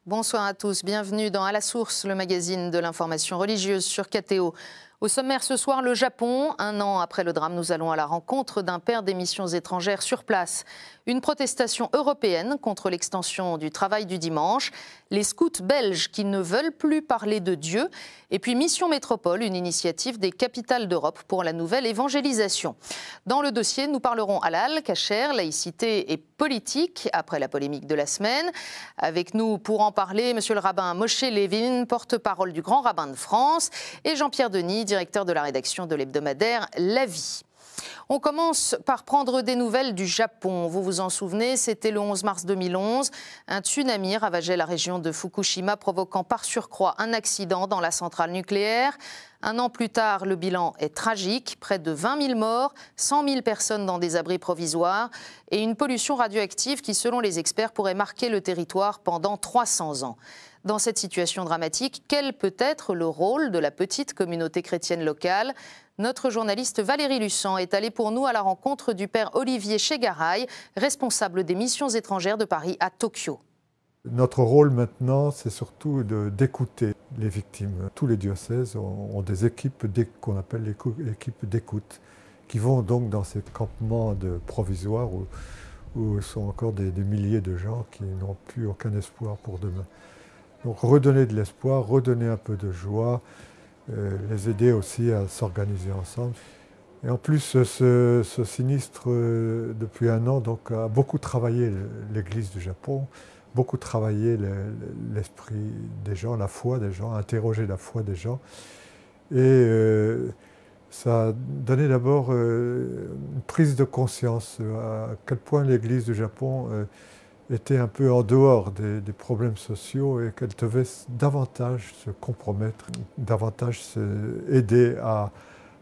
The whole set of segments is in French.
Bonsoir à tous, bienvenue dans À la Source, le magazine de l'information religieuse sur KTO. Au sommaire ce soir, le Japon. 1 an après le drame, nous allons à la rencontre d'un père des missions étrangères sur place. Une protestation européenne contre l'extension du travail du dimanche. Les scouts belges qui ne veulent plus parler de Dieu. Et puis Mission Métropole, une initiative des capitales d'Europe pour la nouvelle évangélisation. Dans le dossier, nous parlerons halal, kasher, laïcité et politique après la polémique de la semaine. Avec nous pour en parler, monsieur le rabbin Moshe Levin, porte-parole du Grand Rabbin de France, et Jean-Pierre Denis, directeur de la rédaction de l'hebdomadaire La Vie. On commence par prendre des nouvelles du Japon. Vous vous en souvenez, c'était le 11 mars 2011. Un tsunami ravageait la région de Fukushima, provoquant par surcroît un accident dans la centrale nucléaire. 1 an plus tard, le bilan est tragique. Près de 20 000 morts, 100 000 personnes dans des abris provisoires et une pollution radioactive qui, selon les experts, pourrait marquer le territoire pendant 300 ans. Dans cette situation dramatique, quel peut être le rôle de la petite communauté chrétienne locale ? Notre journaliste Valérie Luçan est allée pour nous à la rencontre du père Olivier Chegaray, responsable des missions étrangères de Paris à Tokyo. Notre rôle maintenant, c'est surtout d'écouter les victimes. Tous les diocèses ont des équipes qu'on appelle les équipes d'écoute, qui vont donc dans ces campements provisoires où sont encore des milliers de gens qui n'ont plus aucun espoir pour demain. Donc redonner de l'espoir, redonner un peu de joie, les aider aussi à s'organiser ensemble. Et en plus, ce sinistre, depuis 1 an, donc, a beaucoup travaillé l'Église du Japon, beaucoup travaillé l'esprit des gens, la foi des gens, interroger la foi des gens. Et ça a donné d'abord une prise de conscience à quel point l'Église du Japon était un peu en dehors des problèmes sociaux et qu'elle devait davantage se compromettre, davantage aider à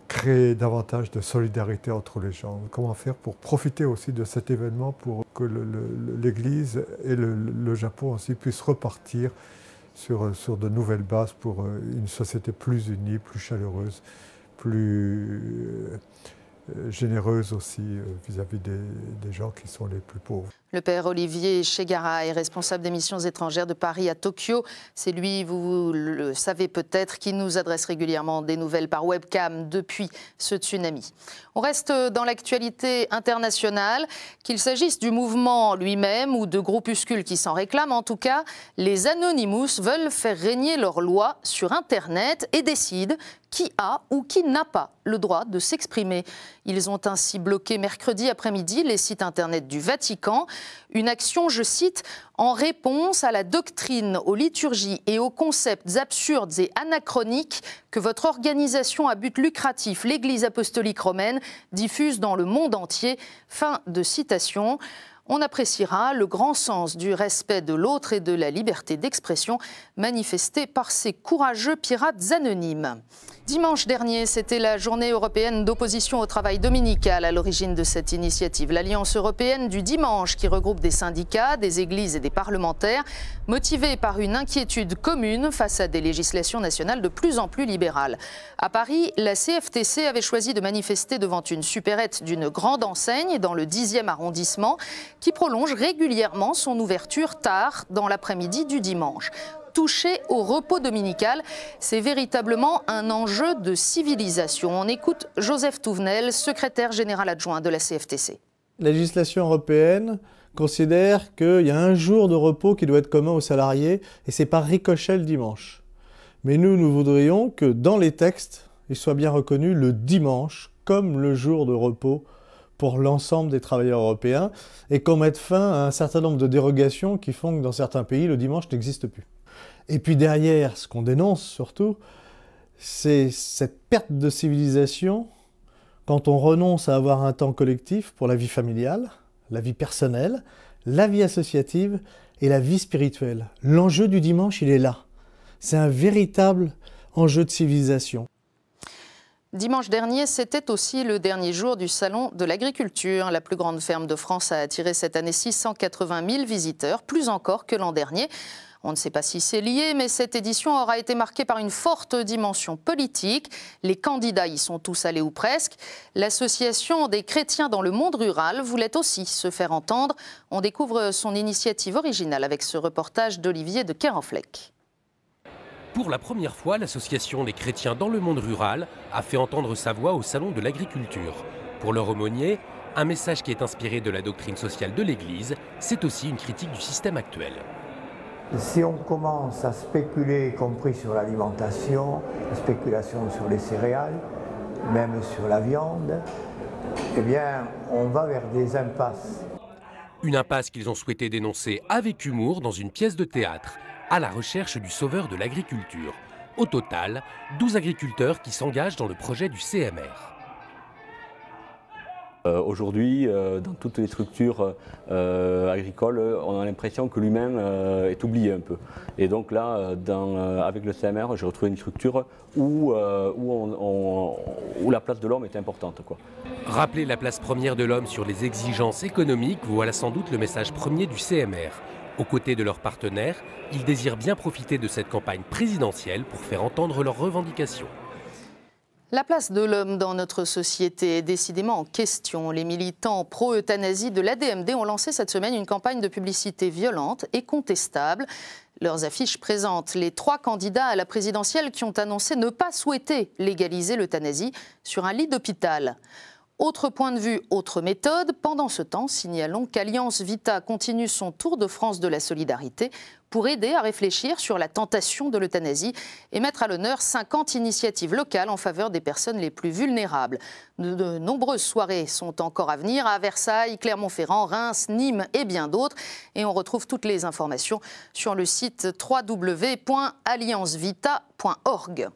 créer davantage de solidarité entre les gens. Comment faire pour profiter aussi de cet événement pour que l'Église et le Japon aussi puissent repartir sur de nouvelles bases pour une société plus unie, plus chaleureuse, plus généreuse aussi vis-à-vis des gens qui sont les plus pauvres. Le père Olivier Chegaray est responsable des missions étrangères de Paris à Tokyo. C'est lui, vous le savez peut-être, qui nous adresse régulièrement des nouvelles par webcam depuis ce tsunami. On reste dans l'actualité internationale, qu'il s'agisse du mouvement lui-même ou de groupuscules qui s'en réclament. En tout cas, les Anonymous veulent faire régner leurs lois sur Internet et décident qui a ou qui n'a pas le droit de s'exprimer. Ils ont ainsi bloqué mercredi après-midi les sites Internet du Vatican. Une action, je cite, « en réponse à la doctrine, aux liturgies et aux concepts absurdes et anachroniques que votre organisation à but lucratif, l'Église apostolique romaine, diffuse dans le monde entier ». Fin de citation. On appréciera le grand sens du respect de l'autre et de la liberté d'expression manifesté par ces courageux pirates anonymes. Dimanche dernier, c'était la journée européenne d'opposition au travail dominical à l'origine de cette initiative. L'Alliance européenne du dimanche qui regroupe des syndicats, des églises et des parlementaires, motivés par une inquiétude commune face à des législations nationales de plus en plus libérales. À Paris, la CFTC avait choisi de manifester devant une supérette d'une grande enseigne dans le 10e arrondissement qui prolonge régulièrement son ouverture tard dans l'après-midi du dimanche. Toucher au repos dominical, c'est véritablement un enjeu de civilisation. On écoute Joseph Touvenel, secrétaire général adjoint de la CFTC. La législation européenne considère qu'il y a un jour de repos qui doit être commun aux salariés et c'est par ricochet le dimanche. Mais nous voudrions que dans les textes, il soit bien reconnu le dimanche comme le jour de repos pour l'ensemble des travailleurs européens et qu'on mette fin à un certain nombre de dérogations qui font que dans certains pays, le dimanche n'existe plus. Et puis derrière, ce qu'on dénonce surtout, c'est cette perte de civilisation quand on renonce à avoir un temps collectif pour la vie familiale, la vie personnelle, la vie associative et la vie spirituelle. L'enjeu du dimanche, il est là. C'est un véritable enjeu de civilisation. Dimanche dernier, c'était aussi le dernier jour du Salon de l'Agriculture. La plus grande ferme de France a attiré cette année 680 000 visiteurs, plus encore que l'an dernier. On ne sait pas si c'est lié, mais cette édition aura été marquée par une forte dimension politique. Les candidats y sont tous allés ou presque. L'Association des chrétiens dans le monde rural voulait aussi se faire entendre. On découvre son initiative originale avec ce reportage d'Olivier de Kerenfleck. Pour la première fois, l'Association des chrétiens dans le monde rural a fait entendre sa voix au Salon de l'agriculture. Pour leur aumônier, un message qui est inspiré de la doctrine sociale de l'Église, c'est aussi une critique du système actuel. Si on commence à spéculer, y compris sur l'alimentation, la spéculation sur les céréales, même sur la viande, eh bien, on va vers des impasses. Une impasse qu'ils ont souhaité dénoncer avec humour dans une pièce de théâtre, à la recherche du sauveur de l'agriculture. Au total, 12 agriculteurs qui s'engagent dans le projet du CMR. Aujourd'hui, dans toutes les structures agricoles, on a l'impression que l'humain est oublié un peu. Et donc là, avec le CMR, j'ai retrouvé une structure où la place de l'homme est importante, quoi. Rappeler la place première de l'homme sur les exigences économiques, voilà sans doute le message premier du CMR. Aux côtés de leurs partenaires, ils désirent bien profiter de cette campagne présidentielle pour faire entendre leurs revendications. La place de l'homme dans notre société est décidément en question. Les militants pro-euthanasie de l'ADMD ont lancé cette semaine une campagne de publicité violente et contestable. Leurs affiches présentent les 3 candidats à la présidentielle qui ont annoncé ne pas souhaiter légaliser l'euthanasie sur un lit d'hôpital. Autre point de vue, autre méthode. Pendant ce temps, signalons qu'Alliance Vita continue son tour de France de la solidarité pour aider à réfléchir sur la tentation de l'euthanasie et mettre à l'honneur 50 initiatives locales en faveur des personnes les plus vulnérables. De nombreuses soirées sont encore à venir à Versailles, Clermont-Ferrand, Reims, Nîmes et bien d'autres. Et on retrouve toutes les informations sur le site www.alliancevita.org.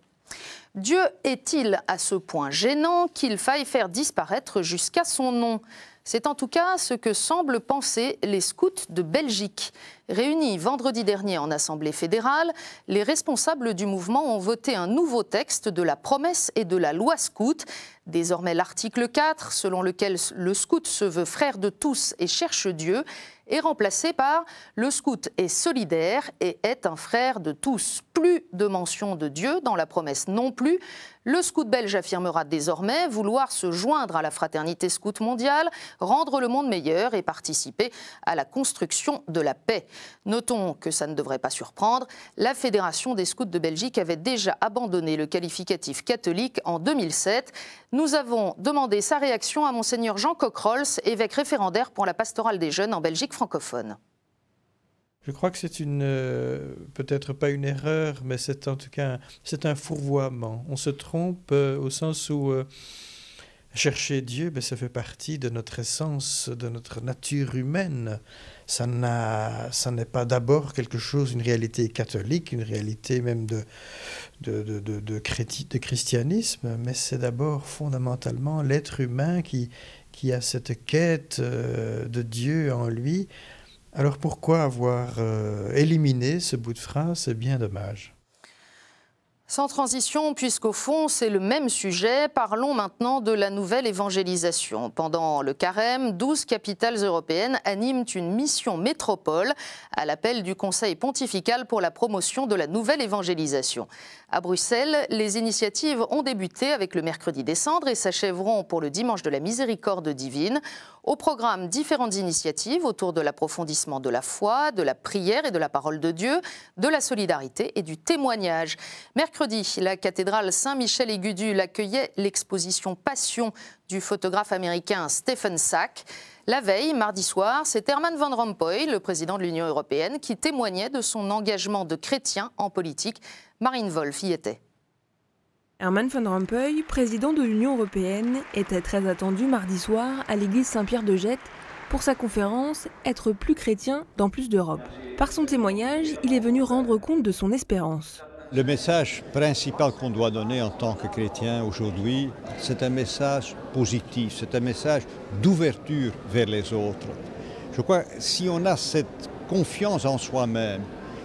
Dieu est-il à ce point gênant qu'il faille faire disparaître jusqu'à son nom ? C'est en tout cas ce que semblent penser les scouts de Belgique. Réunis vendredi dernier en Assemblée fédérale, les responsables du mouvement ont voté un nouveau texte de la promesse et de la loi scout. Désormais, l'article 4, selon lequel le scout se veut frère de tous et cherche Dieu, est remplacé par « le scout est solidaire et est un frère de tous ». Plus de mention de Dieu dans la promesse non plus. Le scout belge affirmera désormais vouloir se joindre à la fraternité scout mondiale, rendre le monde meilleur et participer à la construction de la paix. Notons que ça ne devrait pas surprendre, la Fédération des scouts de Belgique avait déjà abandonné le qualificatif catholique en 2007. Nous avons demandé sa réaction à Monseigneur Jean Cockrols, évêque référendaire pour la pastorale des jeunes en Belgique francophone. Je crois que c'est peut-être pas une erreur, mais c'est en tout cas un fourvoiement. On se trompe au sens où chercher Dieu, ça fait partie de notre essence, de notre nature humaine. Ça n'est pas d'abord quelque chose, une réalité catholique, une réalité même de christianisme, mais c'est d'abord fondamentalement l'être humain qui a cette quête de Dieu en lui. Alors pourquoi avoir éliminé ce bout de phrase? C'est bien dommage. Sans transition, puisqu'au fond, c'est le même sujet, parlons maintenant de la nouvelle évangélisation. Pendant le carême, 12 capitales européennes animent une mission métropole à l'appel du Conseil pontifical pour la promotion de la nouvelle évangélisation. À Bruxelles, les initiatives ont débuté avec le mercredi des Cendres et s'achèveront pour le dimanche de la Miséricorde divine. Au programme, différentes initiatives autour de l'approfondissement de la foi, de la prière et de la parole de Dieu, de la solidarité et du témoignage. Mercredi, la cathédrale Saint-Michel-et-Gudule accueillait l'exposition Passion du photographe américain Stephen Sack. La veille, mardi soir, c'est Herman Van Rompuy, le président de l'Union européenne, qui témoignait de son engagement de chrétien en politique. Marine Wolf y était. Herman Van Rompuy, président de l'Union européenne, était très attendu mardi soir à l'église Saint-Pierre de Jette pour sa conférence « Être plus chrétien dans plus d'Europe ». Par son témoignage, il est venu rendre compte de son espérance. Le message principal qu'on doit donner en tant que chrétien aujourd'hui, c'est un message positif, c'est un message d'ouverture vers les autres. Je crois que si on a cette confiance en soi-même,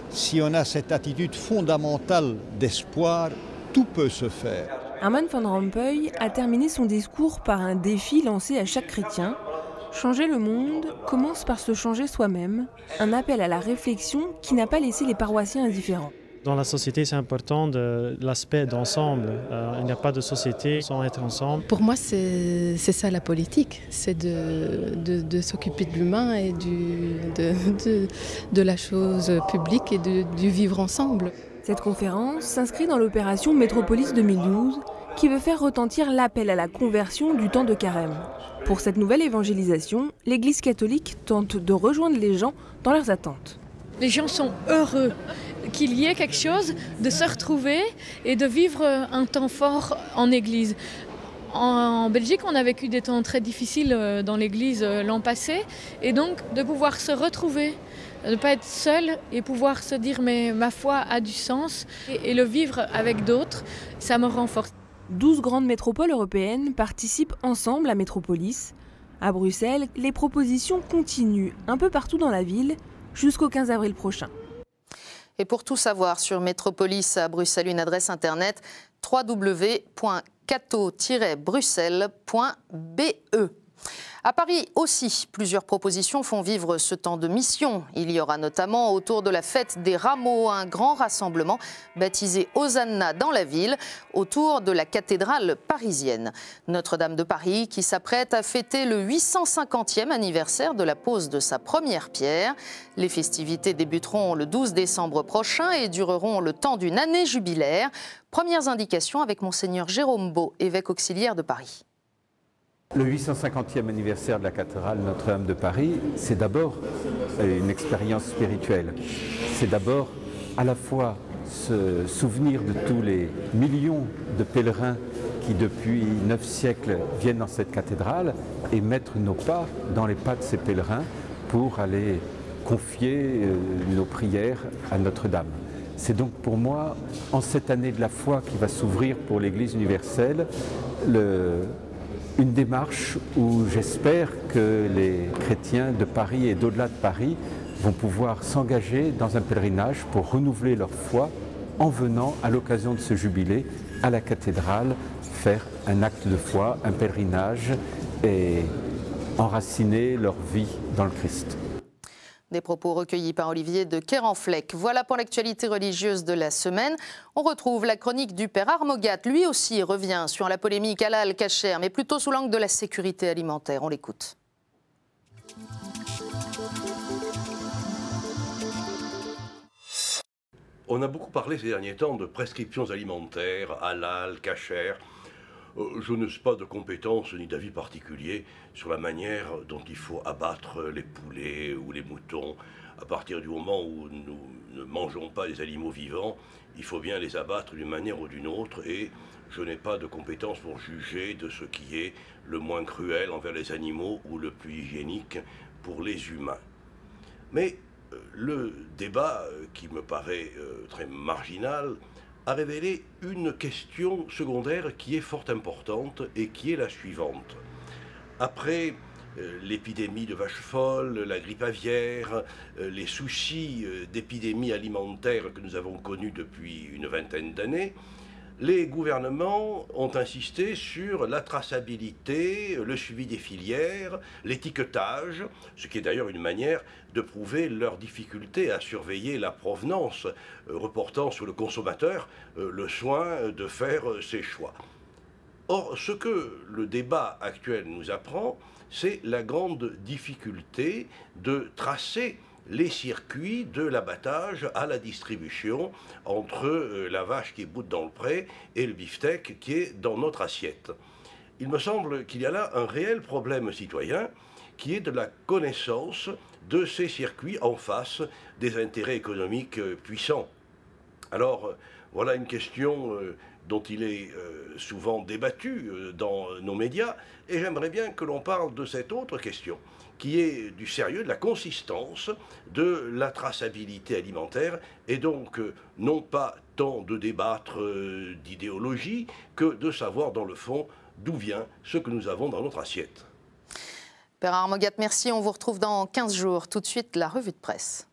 si on a cette attitude fondamentale d'espoir, tout peut se faire. Herman Van Rompuy a terminé son discours par un défi lancé à chaque chrétien. Changer le monde commence par se changer soi-même, un appel à la réflexion qui n'a pas laissé les paroissiens indifférents. Dans la société, c'est important l'aspect d'ensemble. Il n'y a pas de société sans être ensemble. Pour moi, c'est ça la politique, c'est de s'occuper de l'humain et de la chose publique et du vivre ensemble. Cette conférence s'inscrit dans l'opération Métropolis 2012 qui veut faire retentir l'appel à la conversion du temps de carême. Pour cette nouvelle évangélisation, l'Église catholique tente de rejoindre les gens dans leurs attentes. Les gens sont heureux qu'il y ait quelque chose, de se retrouver et de vivre un temps fort en Église. En Belgique, on a vécu des temps très difficiles dans l'Église l'an passé, et donc de pouvoir se retrouver, de ne pas être seul et pouvoir se dire mais ma foi a du sens et le vivre avec d'autres, ça me renforce. 12 grandes métropoles européennes participent ensemble à Métropolis. À Bruxelles, les propositions continuent un peu partout dans la ville jusqu'au 15 avril prochain. Et pour tout savoir sur Métropolis à Bruxelles, une adresse internet www.cato-bruxelles.be. À Paris aussi, plusieurs propositions font vivre ce temps de mission. Il y aura notamment autour de la fête des rameaux un grand rassemblement baptisé Hosanna dans la ville autour de la cathédrale parisienne. Notre-Dame de Paris qui s'apprête à fêter le 850e anniversaire de la pose de sa première pierre. Les festivités débuteront le 12 décembre prochain et dureront le temps d'une année jubilaire. Premières indications avec Monseigneur Jérôme Beau, évêque auxiliaire de Paris. Le 850e anniversaire de la cathédrale Notre-Dame de Paris, c'est d'abord une expérience spirituelle. C'est d'abord à la fois se souvenir de tous les millions de pèlerins qui depuis 9 siècles viennent dans cette cathédrale et mettre nos pas dans les pas de ces pèlerins pour aller confier nos prières à Notre-Dame. C'est donc pour moi, en cette année de la foi qui va s'ouvrir pour l'Église universelle, une démarche où j'espère que les chrétiens de Paris et d'au-delà de Paris vont pouvoir s'engager dans un pèlerinage pour renouveler leur foi en venant à l'occasion de ce jubilé à la cathédrale faire un acte de foi, un pèlerinage et enraciner leur vie dans le Christ. Des propos recueillis par Olivier de Kerenfleck. Voilà pour l'actualité religieuse de la semaine. On retrouve la chronique du Père Armogat. Lui aussi revient sur la polémique halal-kasher, mais plutôt sous l'angle de la sécurité alimentaire. On l'écoute. On a beaucoup parlé ces derniers temps de prescriptions alimentaires, halal, kasher. Je n'ai pas de compétences ni d'avis particulier sur la manière dont il faut abattre les poulets ou les moutons. À partir du moment où nous ne mangeons pas les animaux vivants, il faut bien les abattre d'une manière ou d'une autre et je n'ai pas de compétences pour juger de ce qui est le moins cruel envers les animaux ou le plus hygiénique pour les humains. Mais le débat, qui me paraît très marginal, a révélé une question secondaire qui est fort importante et qui est la suivante. Après l'épidémie de vaches folles, la grippe aviaire, les soucis d'épidémie alimentaire que nous avons connus depuis une vingtaine d'années, les gouvernements ont insisté sur la traçabilité, le suivi des filières, l'étiquetage, ce qui est d'ailleurs une manière de prouver leur difficulté à surveiller la provenance, reportant sur le consommateur le soin de faire ses choix. Or, ce que le débat actuel nous apprend, c'est la grande difficulté de tracer les circuits de l'abattage à la distribution entre la vache qui boute dans le pré et le beefsteak qui est dans notre assiette. Il me semble qu'il y a là un réel problème citoyen qui est de la connaissance de ces circuits en face des intérêts économiques puissants. Alors, voilà une question dont il est souvent débattu dans nos médias, et j'aimerais bien que l'on parle de cette autre question, qui est du sérieux, de la consistance, de la traçabilité alimentaire, et donc non pas tant de débattre d'idéologie que de savoir dans le fond d'où vient ce que nous avons dans notre assiette. Père Armogat, merci. On vous retrouve dans 15 jours. Tout de suite, la revue de presse.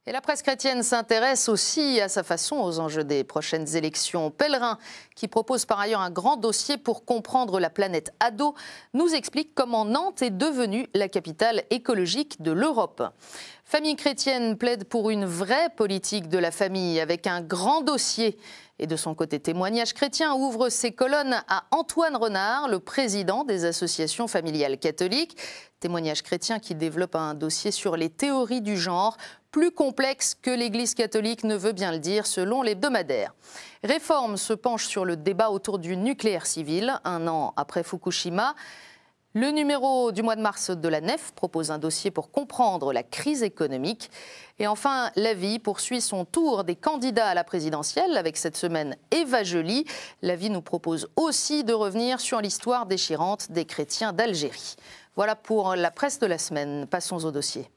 Et la presse chrétienne s'intéresse aussi à sa façon aux enjeux des prochaines élections. Pèlerin, qui propose par ailleurs un grand dossier pour comprendre la planète ado, nous explique comment Nantes est devenue la capitale écologique de l'Europe. Famille chrétienne plaide pour une vraie politique de la famille avec un grand dossier. Et de son côté, Témoignage chrétien ouvre ses colonnes à Antoine Renard, le président des associations familiales catholiques. Témoignage chrétien qui développe un dossier sur les théories du genre, plus complexe que l'Église catholique ne veut bien le dire, selon l'hebdomadaire. Réforme se penche sur le débat autour du nucléaire civil, un an après Fukushima. Le numéro du mois de mars de la Nef propose un dossier pour comprendre la crise économique. Et enfin, La Vie poursuit son tour des candidats à la présidentielle avec cette semaine Eva Joly. La Vie nous propose aussi de revenir sur l'histoire déchirante des chrétiens d'Algérie. Voilà pour la presse de la semaine. Passons au dossier.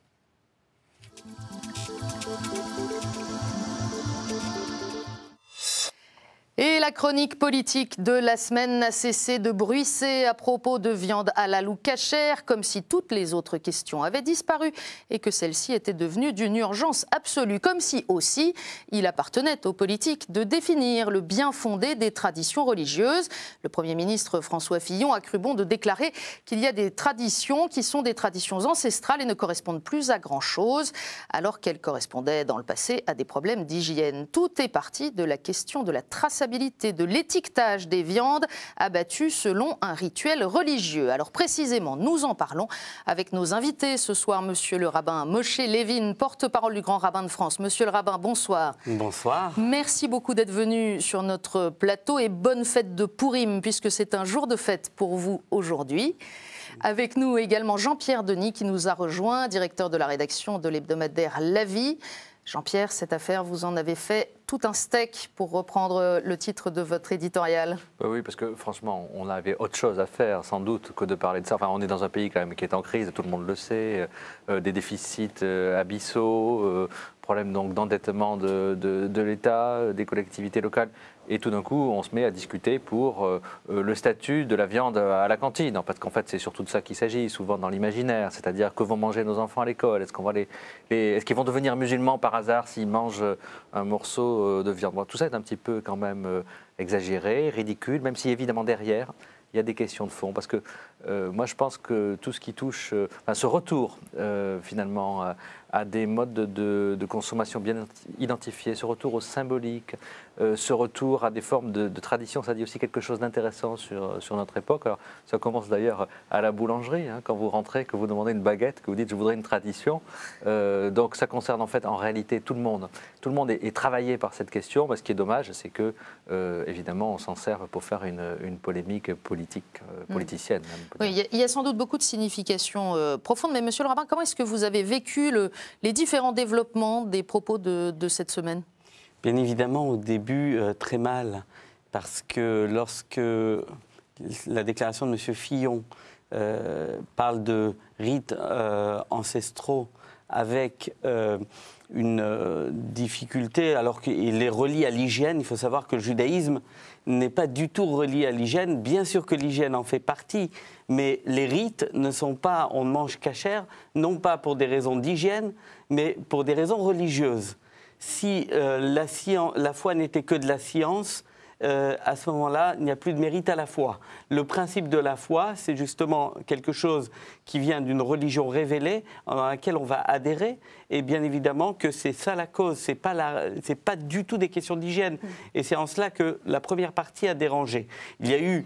Et la chronique politique de la semaine n'a cessé de bruisser à propos de viande halal ou cachère, comme si toutes les autres questions avaient disparu et que celle-ci était devenue d'une urgence absolue, comme si aussi il appartenait aux politiques de définir le bien fondé des traditions religieuses. Le Premier ministre François Fillon a cru bon de déclarer qu'il y a des traditions qui sont des traditions ancestrales et ne correspondent plus à grand-chose, alors qu'elles correspondaient dans le passé à des problèmes d'hygiène. Tout est parti de la question de la traçabilité de l'étiquetage des viandes abattues selon un rituel religieux. Alors précisément, nous en parlons avec nos invités ce soir. Monsieur le rabbin Moshe Levin, porte-parole du Grand Rabbin de France. Monsieur le rabbin, bonsoir. Bonsoir. Merci beaucoup d'être venu sur notre plateau et bonne fête de Pourim, puisque c'est un jour de fête pour vous aujourd'hui. Avec nous également Jean-Pierre Denis qui nous a rejoint, directeur de la rédaction de l'hebdomadaire La Vie. Jean-Pierre, cette affaire, vous en avez fait tout un steak, pour reprendre le titre de votre éditorial. Oui, parce que franchement, on avait autre chose à faire, sans doute, que de parler de ça. Enfin, on est dans un pays quand même qui est en crise, tout le monde le sait, des déficits abyssaux, problème donc d'endettement de l'État, des collectivités locales. Et tout d'un coup, on se met à discuter pour le statut de la viande à la cantine. Parce qu'en fait, c'est surtout de ça qu'il s'agit, souvent dans l'imaginaire. C'est-à-dire, que vont manger nos enfants à l'école? Est-ce qu'ils vont devenir musulmans par hasard s'ils mangent un morceau de viande? Bon, tout ça est un petit peu quand même exagéré, ridicule, même si évidemment derrière, il y a des questions de fond. Parce que moi, je pense que tout ce qui touche, ce retour finalement à des modes de consommation bien identifiés, ce retour au symbolique, ce retour à des formes de tradition, ça dit aussi quelque chose d'intéressant sur notre époque. Alors, ça commence d'ailleurs à la boulangerie, hein, quand vous rentrez, que vous demandez une baguette, que vous dites « je voudrais une tradition ». Donc ça concerne en fait en réalité tout le monde. Tout le monde est travaillé par cette question, mais ce qui est dommage, c'est que évidemment on s'en sert pour faire une polémique politique, politicienne. Oui, il y a sans doute beaucoup de significations profondes, mais monsieur le rabbin, comment est-ce que vous avez vécu les différents développements des propos de cette semaine? Bien évidemment, au début, très mal, parce que lorsque la déclaration de M. Fillon parle de rites ancestraux avec une difficulté, alors qu'il les relie à l'hygiène, il faut savoir que le judaïsme n'est pas du tout relié à l'hygiène. Bien sûr que l'hygiène en fait partie, mais les rites ne sont pas, on mange cachère, non pas pour des raisons d'hygiène, mais pour des raisons religieuses. Si la foi n'était que de la science, à ce moment-là, il n'y a plus de mérite à la foi. Le principe de la foi, c'est justement quelque chose qui vient d'une religion révélée, dans laquelle on va adhérer, et bien évidemment que c'est ça la cause, c'est pas du tout des questions d'hygiène. Et c'est en cela que la première partie a dérangé. Il y a eu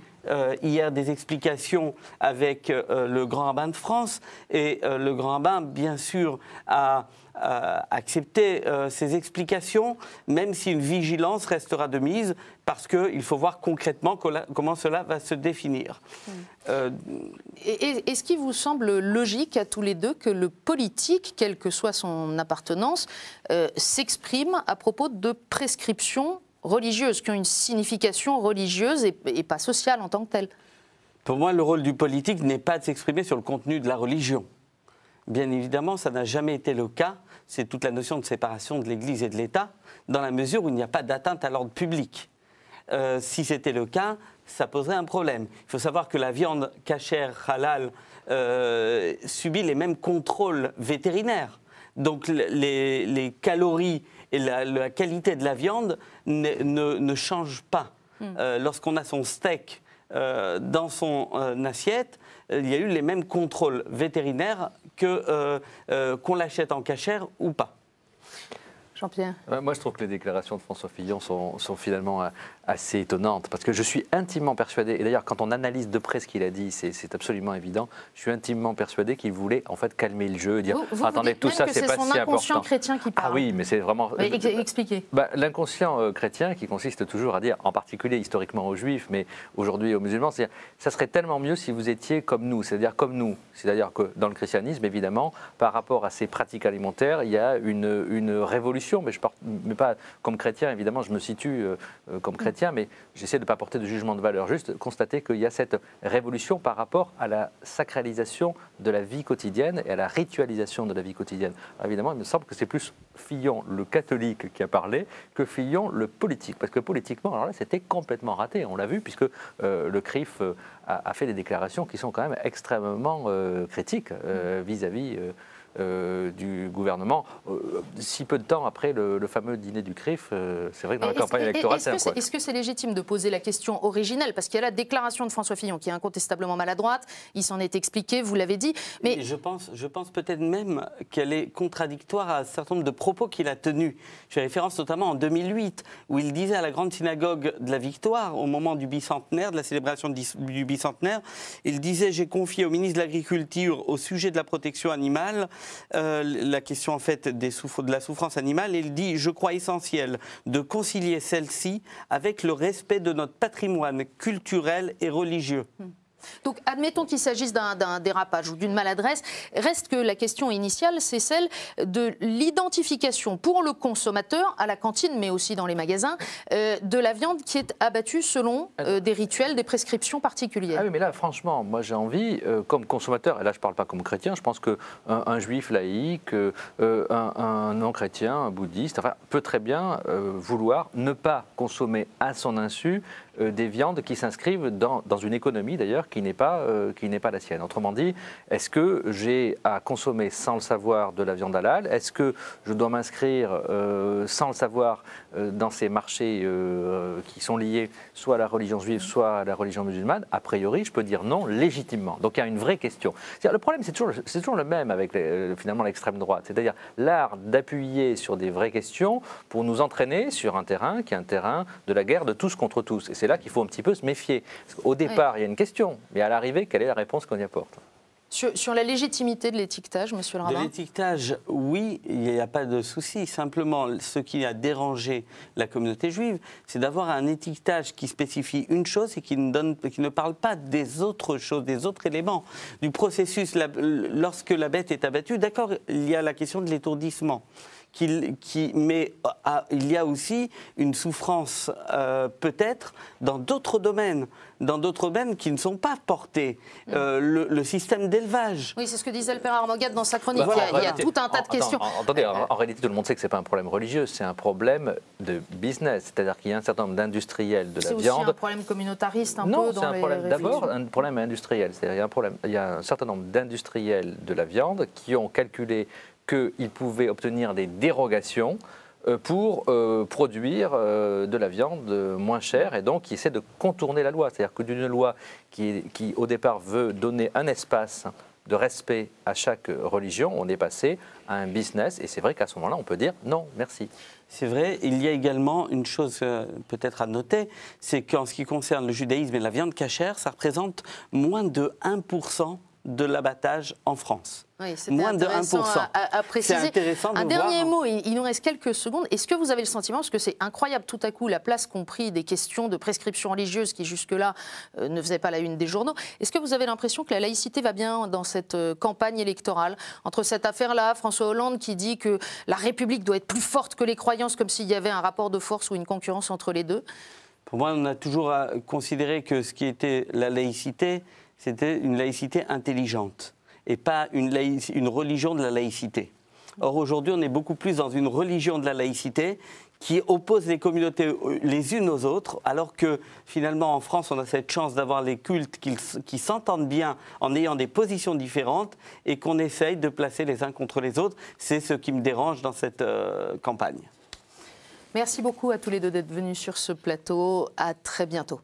hier des explications avec le Grand Rabbin de France, et le Grand Rabbin, bien sûr, a accepté ces explications, même si une vigilance restera de mise, parce qu'il faut voir concrètement comment cela va se définir. Est-ce qu'il vous semble logique à tous les deux que le politique, quelle que soit son appartenance, s'exprime à propos de prescriptions religieuses, qui ont une signification religieuse et pas sociale en tant que telle? Pour moi, le rôle du politique n'est pas de s'exprimer sur le contenu de la religion. Bien évidemment, ça n'a jamais été le cas. C'est toute la notion de séparation de l'Église et de l'État, dans la mesure où il n'y a pas d'atteinte à l'ordre public. Si c'était le cas, ça poserait un problème. Il faut savoir que la viande cachère halal subit les mêmes contrôles vétérinaires. Donc les calories et la qualité de la viande ne changent pas. Lorsqu'on a son steak dans son assiette, il y a eu les mêmes contrôles vétérinaires qu'on l'achète en cachère ou pas. Jean-Pierre. Moi, je trouve que les déclarations de François Fillon sont finalement assez étonnantes, parce que je suis intimement persuadé, et d'ailleurs, quand on analyse de près ce qu'il a dit, c'est absolument évident, je suis intimement persuadé qu'il voulait en fait calmer le jeu et dire attendez, tout ça, c'est pas si important. C'est son inconscient chrétien qui parle. Ah oui, mais c'est vraiment. Expliquez. L'inconscient chrétien qui consiste toujours à dire, en particulier historiquement aux juifs, mais aujourd'hui aux musulmans, c'est-à-dire ça serait tellement mieux si vous étiez comme nous, c'est-à-dire comme nous. C'est-à-dire que dans le christianisme, évidemment, par rapport à ces pratiques alimentaires, il y a une révolution. Mais je ne pas comme chrétien, évidemment, je me situe comme chrétien, mais j'essaie de ne pas porter de jugement de valeur, juste constater qu'il y a cette révolution par rapport à la sacralisation de la vie quotidienne et à la ritualisation de la vie quotidienne. Alors, évidemment, il me semble que c'est plus Fillon, le catholique, qui a parlé, que Fillon, le politique. Parce que politiquement, alors là, c'était complètement raté, on l'a vu, puisque le CRIF a fait des déclarations qui sont quand même extrêmement critiques vis-à-vis du gouvernement. Si peu de temps après le fameux dîner du CRIF, c'est vrai que dans la campagne électorale, c'est un problème. Est-ce que c'est légitime de poser la question originelle? Parce qu'il y a la déclaration de François Fillon qui est incontestablement maladroite, il s'en est expliqué, vous l'avez dit. Mais je pense peut-être même qu'elle est contradictoire à un certain nombre de propos qu'il a tenus. Je fais référence notamment en 2008, où il disait à la grande synagogue de la Victoire, au moment du bicentenaire, de la célébration du bicentenaire, il disait « J'ai confié au ministre de l'Agriculture au sujet de la protection animale la question en fait de la souffrance animale, et il dit « Je crois essentiel de concilier celle-ci avec le respect de notre patrimoine culturel et religieux ». Donc, admettons qu'il s'agisse d'un dérapage ou d'une maladresse, reste que la question initiale, c'est celle de l'identification pour le consommateur, à la cantine, mais aussi dans les magasins, de la viande qui est abattue selon des rituels, des prescriptions particulières. Ah oui, mais là, franchement, moi j'ai envie, comme consommateur, et là je ne parle pas comme chrétien, je pense qu'un juif laïque, un non-chrétien, un bouddhiste, enfin, peut très bien vouloir ne pas consommer à son insu des viandes qui s'inscrivent dans une économie d'ailleurs qui n'est pas la sienne. Autrement dit, est-ce que j'ai à consommer sans le savoir de la viande halal? Est-ce que je dois m'inscrire sans le savoir dans ces marchés qui sont liés soit à la religion juive, soit à la religion musulmane? A priori, je peux dire non légitimement. Donc il y a une vraie question. Le problème, c'est toujours le même avec finalement l'extrême droite, c'est-à-dire l'art d'appuyer sur des vraies questions pour nous entraîner sur un terrain qui est un terrain de la guerre de tous contre tous. Et c'est là qu'il faut un petit peu se méfier. Au départ, il y a une question, mais à l'arrivée, quelle est la réponse qu'on y apporte? Sur la légitimité de l'étiquetage, monsieur le rabbin? De l'étiquetage, oui, il n'y a pas de souci. Simplement, ce qui a dérangé la communauté juive, c'est d'avoir un étiquetage qui spécifie une chose et qui ne parle pas des autres choses, des autres éléments. Du processus, lorsque la bête est abattue, d'accord, il y a la question de l'étourdissement. Mais il y a aussi une souffrance peut-être dans d'autres domaines qui ne sont pas portés. Le système d'élevage. Oui, c'est ce que disait le père Armogad dans sa chronique. Il y a tout un tas de questions. Attendez, en réalité, tout le monde sait que ce n'est pas un problème religieux, c'est un problème de business. C'est-à-dire qu'il y a un certain nombre d'industriels de la viande. C'est aussi un problème communautariste peu dans les réflexions. D'abord, un problème industriel. C'est-à-dire il y a un certain nombre d'industriels de la viande qui ont calculé qu'ils pouvaient obtenir des dérogations pour produire de la viande moins chère, et donc qui essaient de contourner la loi. C'est-à-dire que d'une loi qui, au départ, veut donner un espace de respect à chaque religion, on est passé à un business, et c'est vrai qu'à ce moment-là, on peut dire non, merci. C'est vrai, il y a également une chose peut-être à noter, c'est qu'en ce qui concerne le judaïsme et la viande cachère, ça représente moins de 1% de l'abattage en France. Oui, moins de 1%. À préciser. C'est intéressant de voir. Un dernier mot, il nous reste quelques secondes. Est-ce que vous avez le sentiment, parce que c'est incroyable tout à coup la place qu'ont pris des questions de prescription religieuse qui jusque-là ne faisaient pas la une des journaux, est-ce que vous avez l'impression que la laïcité va bien dans cette campagne électorale? Entre cette affaire-là, François Hollande qui dit que la République doit être plus forte que les croyances, comme s'il y avait un rapport de force ou une concurrence entre les deux? Pour moi, on a toujours considéré que ce qui était la laïcité, c'était une laïcité intelligente et pas une religion de la laïcité. Or, aujourd'hui, on est beaucoup plus dans une religion de la laïcité qui opposent les communautés les unes aux autres, alors que finalement en France on a cette chance d'avoir les cultes qui s'entendent bien en ayant des positions différentes et qu'on essaye de placer les uns contre les autres. C'est ce qui me dérange dans cette campagne. Merci beaucoup à tous les deux d'être venus sur ce plateau. À très bientôt.